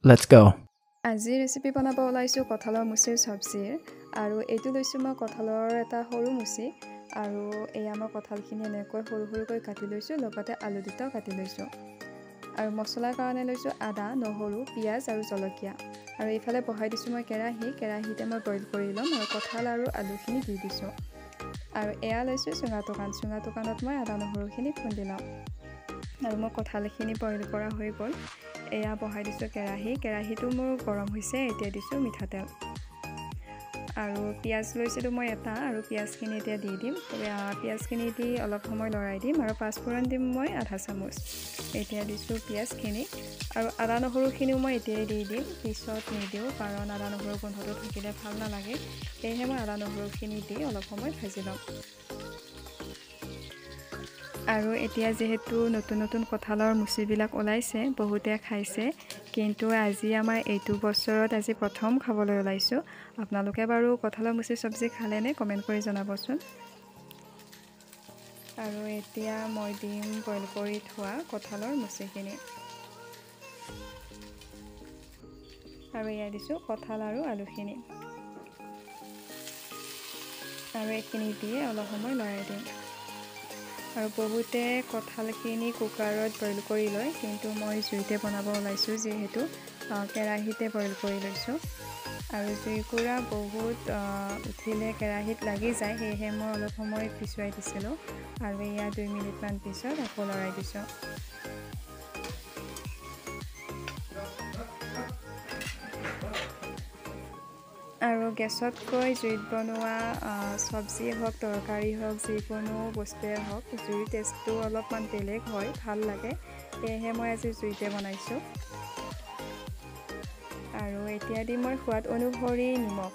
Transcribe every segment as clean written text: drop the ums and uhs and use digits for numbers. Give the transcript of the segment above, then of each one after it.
Let's go. আজি recipe বনাব ওলাইছোঁ কঁঠালৰ মুচিৰ চব্জিৰ আৰু এইটো লৈছোঁ মই কঁঠালৰ এটা সৰু মুচি আৰু এয়া মই কঁঠালখিনি এনেকৈ সৰু সৰুকৈ কাটি লৈছোঁ লগতে আলু দুটাও কাটি লৈছোঁ আৰু মছলাৰ কাৰণে লৈছোঁ আদা নহৰু পিঁয়াজ আৰু জলকীয়া আৰু এইফালে বহাই দিছোঁ মই কেৰাহীতে মই বইল কৰি ল'ম আৰু কঁঠাল আৰু আলুখিনি দি দিছোঁ আৰু এয়া লৈছোঁ চুঙা টুকানত মই আদা নহৰুখিনি খুন্দি ল'ম আৰু মই কঁঠালখিনি বইল কৰা হৈ গ'ল এয়া বহাই দিছোঁ কেৰাহীটো মোৰ গৰম হৈছে এতিয়া দিছোঁ মিঠাতেল আৰু পিঁয়াজ লৈছিলোঁ মই এটা আৰু পিঁয়াজখিনি এতিয়া দি দিম পিঁয়াজখিনি দি অলপ সময় লৰাই দিম আৰু পাঁচফোৰণ দিম মই আধা চামুচ এতিয়া দিছোঁ পিঁয়াজখিনি আৰু আদা নহৰুখিনিও মই এতিয়াই দি দিম পিছত নিদিওঁ কাৰণ আদা নহৰু গোন্ধটো থাকিলে ভাল নালাগে সেয়েহে মই আদা নহৰুখিনি দি অলপ সময় ভাজি ল'ম আৰু এতিয়া যিহেতু নতুন কঁঠালৰ মুচিবিলাক ওলাইছে বহুতে খাইছে কিন্তু আজি আমাৰ এইটো বছৰত আজি প্ৰথম খাবলৈ ওলাইছোঁ আপোনালোকে বাৰু কঁঠালৰ মুচি চব্জি খালেনে কমেণ্ট কৰি জনাবচোন আৰু এতিয়া মই দিম বইল কৰি থোৱা কঁঠালৰ মুচিখিনি আৰু এয়া দিছোঁ কঁঠাল আৰু আলুখিনি আৰু এইখিনি দিয়ে অলপ সময় লৰাই দিম আৰু বহুতে কঁঠালখিনি কুকাৰত বইল কৰি লয় কিন্তু মই জুইতে বনাব ওলাইছোঁ যিহেতু কেৰাহীতে বইল কৰি লৈছোঁ আৰু জুইকুৰা বহুত উঠিলে কেৰাহীত লাগি যায় সেয়েহে মই অলপ সময় পিছুৱাই দিছিলোঁ আৰু এয়া 2 মিনিটমান পিছত আকৌ লৰাই দিছোঁ আৰু গেছতকৈ জুইত বনোৱা চব্জি হওক তৰকাৰী হওক যিকোনো বস্তুৱে হওক জুইৰ টেষ্টটো অলপমান বেলেগ হয় ভাল লাগে সেয়েহে মই আজি জুইতে বনাইছোঁ আৰু এতিয়া দিম মই সোৱাদ অনুসৰি নিমখ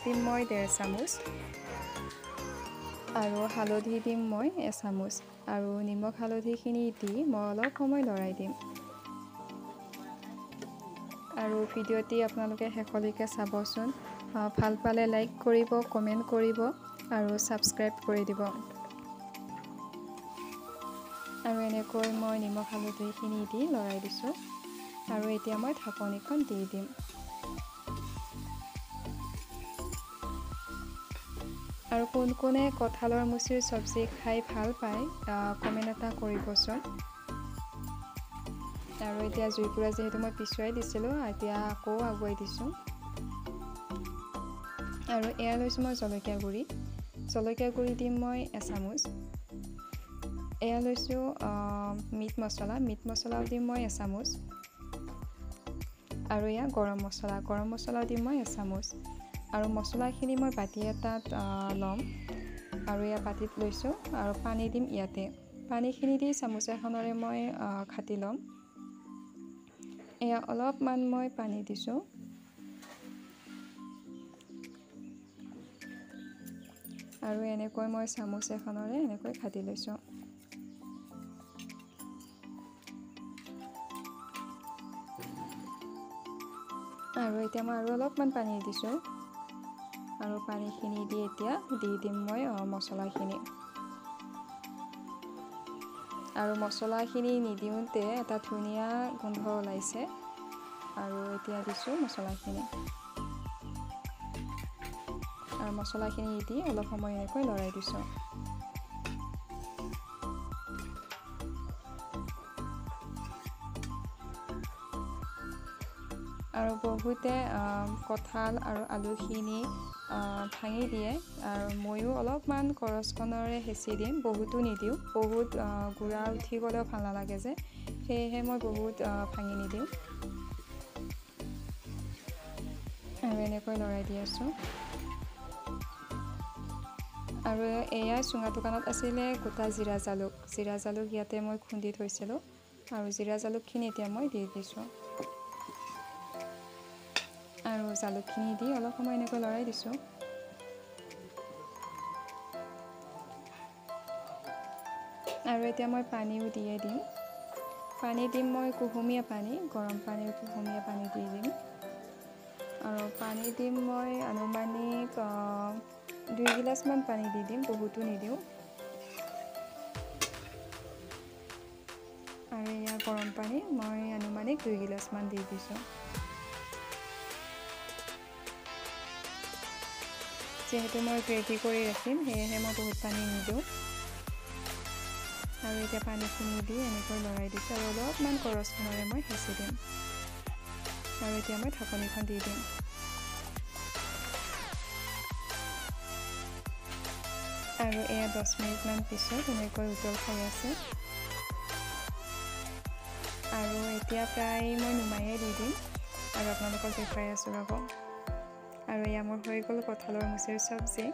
দিম মই 1.5 চামুচ আৰু হালধি দিম মই 1 চামুচ আৰু নিমখ হালধিখিনি দি মই অলপ সময় লৰাই দিম আৰু ভিডিঅ'টি আপোনালোকে শেষলৈকে চাবচোন ভাল পালে লাইক কৰিব কমেণ্ট কৰিব আৰু ছাবস্ক্ৰাইব কৰি দিব আৰু এনেকৈ মই নিমখ হালধিখিনি দি লৰাই দিছোঁ আৰু এতিয়া মই ঢাকনিখন দি দিম আৰু কোনে কঁঠালৰ মুচিৰ চব্জি খাই ভাল পায় কমেণ্ট এটা কৰিবচোন আৰু এতিয়া জুইকুৰা যিহেতু মই পিছুৱাই দিছিলোঁ এতিয়া আকৌ আগুৱাই দিছোঁ আৰু এয়া লৈছোঁ মই জলকীয়া গুড়ি দিম মই 1 চামুচ এয়া লৈছোঁ মিট মছলাও দিম মই 1 চামুচ আৰু এয়া গৰম মছলাও দিম মই 1 চামুচ আৰু মছলাখিনি মই বাতি এটাত ল'ম আৰু এয়া বাতিত লৈছোঁ আৰু পানী দিম ইয়াতে পানীখিনি দি চামুচ এখনেৰে মই খাটি ল'ম এয়া অলপমান মই পানী দিছোঁ আৰু এনেকৈ মই চামুচ এখনেৰে এনেকৈ খাটি লৈছোঁ আৰু এতিয়া মই আৰু অলপমান পানী দিছোঁ আৰু পানীখিনি দি এতিয়া দি দিম মই মছলাখিনি আৰু মছলাখিনি নিদিওঁতে এটা ধুনীয়া গোন্ধ ওলাইছে আৰু এতিয়া দিছোঁ মছলাখিনি আৰু মছলাখিনি দি অলপ সময় এনেকৈ লৰাই দিছোঁ আৰু বহুতে কঁঠাল আৰু আলুখিনি ভাঙি দিয়ে আৰু ময়ো অলপমান কৰচখনেৰে হেঁচি দিম বহুতো নিদিওঁ বহুত গুড়া উঠি গ'লেও ভাল নালাগে যে সেয়েহে মই বহুত ভাঙি নিদিওঁ আৰু এনেকৈ লৰাই দি আছোঁ আৰু এয়া চুঙা দোকানত আছিলে গোটা জিৰা জালুক ইয়াতে মই খুন্দি থৈছিলোঁ আৰু জিৰা জালুকখিনি এতিয়া মই দি দিছোঁ আৰু জালুকখিনি দি অলপ সময় এনেকৈ লৰাই দিছোঁ আৰু এতিয়া মই পানীও দিয়ে দিম পানী দিম মই কুহুমীয়া পানী গৰম পানীৰ কুহুমীয়া পানী দি দিম আৰু পানী দিম মই আনুমানিক 2 গিলাচমান পানী দি দিম বহুতো নিদিওঁ আৰু এয়া গৰম পানী মই আনুমানিক 2 গিলাচমান দি দিছোঁ। যিহেতু মই গ্ৰেভি কৰি ৰাখিম সেয়েহে মই বহুত পানী নিদিওঁ। আৰু এতিয়া পানীখিনি দি এনেকৈ লৰাই দিছোঁ আৰু অলপমান কৰচখনেৰে মই হেঁচি দিম। আৰু এতিয়া মই ঢাকনিখন দি দিম। আৰু এয়া 10 মিনিটমান পিছত এনেকৈ উতল খাই আছে। আৰু এতিয়া প্ৰায় মই নুমায়ে দি দিম আৰু আপোনালোকক দেখুৱাই আছোঁ ৰ'ব। আৰু এয়া মোৰ হৈ গ'ল কঁঠালৰ মুচিৰ চব্জি।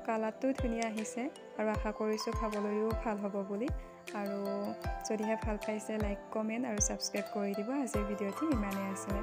কালাৰটো ধুনীয়া আহিছে আৰু আশা কৰিছোঁ খাবলৈও ভাল হ'ব বুলি। আৰু যদিহে ভাল পাইছে লাইক কমেণ্ট আৰু ছাবস্ক্ৰাইব কৰি দিব। আজিৰ ভিডিঅ'টি ইমানেই আছিলে।